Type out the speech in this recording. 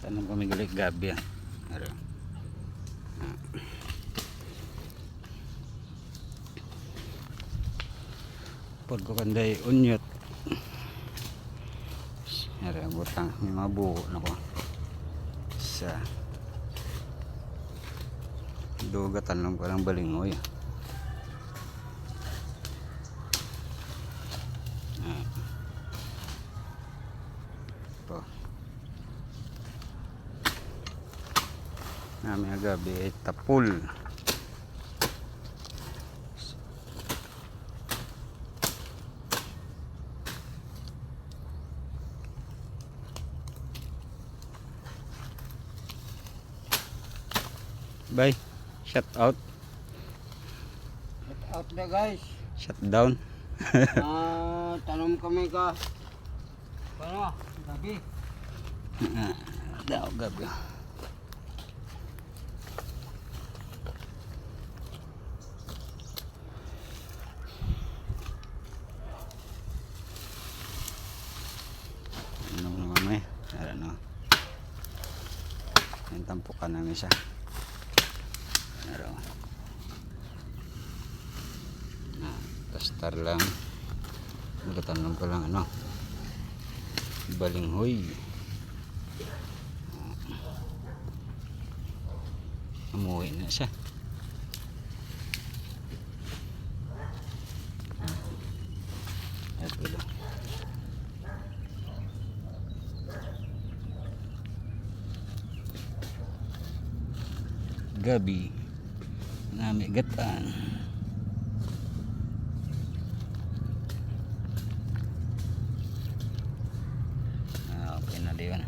Tanong kami galik gabi yan. Pag ko kanday unyot. Ara butang may mga buo nako. Sa dugatan lang ko ng balingoy. Ito. Namin gabi ay tapul. Bye. Shut out. Shut out na guys. Shut down. Tanong kami ka. Paano? Gabi. Daw gabi. Ano naman may? Ano? Yung tampukan namin siya. Ano? Testar lang. Magtatanong ko lang ano. Balinghoy. Umuwi na siya. Ito lang. Gabi nami gatan. Okay na diyan.